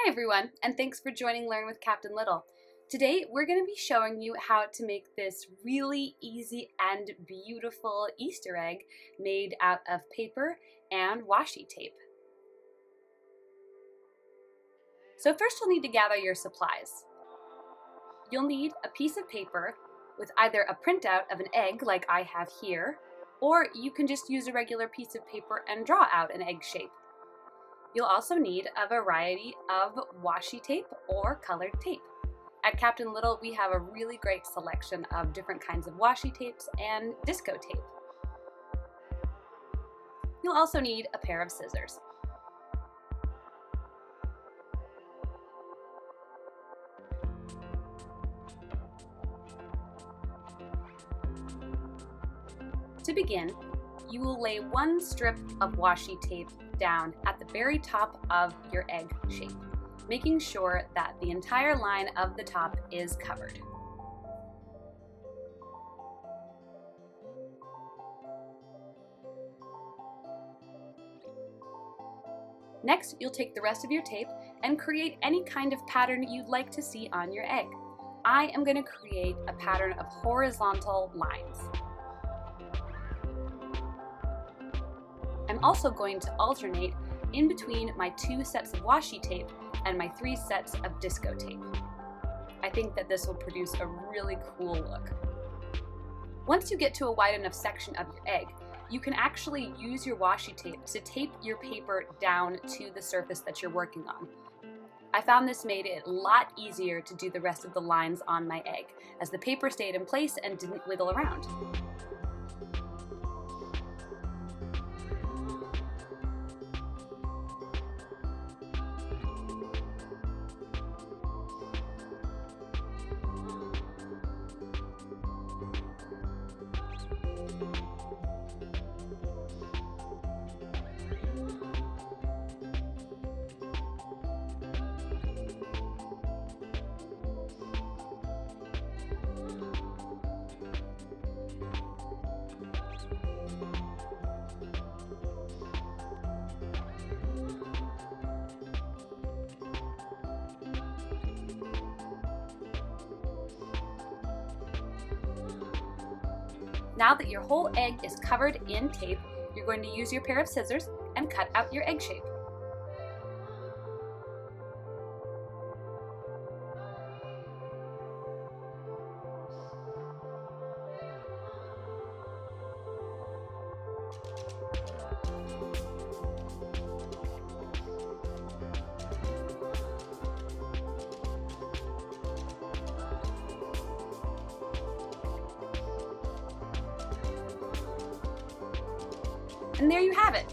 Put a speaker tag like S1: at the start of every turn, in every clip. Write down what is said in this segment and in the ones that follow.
S1: Hi everyone, and thanks for joining Learn with Captain Little. Today we're going to be showing you how to make this really easy and beautiful Easter egg made out of paper and washi tape. So first you'll need to gather your supplies. You'll need a piece of paper with either a printout of an egg like I have here, or you can just use a regular piece of paper and draw out an egg shape. You'll also need a variety of washi tape or colored tape. At Captain Little, we have a really great selection of different kinds of washi tapes and disco tape. You'll also need a pair of scissors. To begin, you will lay one strip of washi tape down at the very top of your egg shape, making sure that the entire line of the top is covered. Next, you'll take the rest of your tape and create any kind of pattern you'd like to see on your egg. I am going to create a pattern of horizontal lines. I'm also going to alternate in between my 2 sets of washi tape and my 3 sets of disco tape. I think that this will produce a really cool look. Once you get to a wide enough section of your egg, you can actually use your washi tape to tape your paper down to the surface that you're working on. I found this made it a lot easier to do the rest of the lines on my egg, as the paper stayed in place and didn't wiggle around. Now that your whole egg is covered in tape, you're going to use your pair of scissors and cut out your egg shape. And there you have it,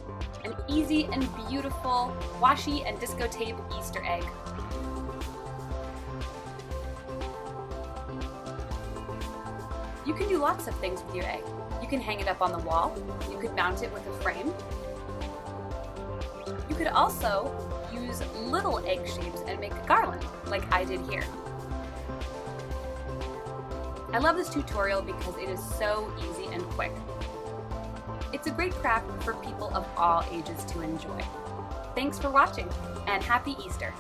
S1: an easy and beautiful washi and disco tape Easter egg. You can do lots of things with your egg. You can hang it up on the wall, you could mount it with a frame. You could also use little egg shapes and make a garland, like I did here. I love this tutorial because it is so easy and quick. It's a great craft for people of all ages to enjoy. Thanks for watching, and happy Easter!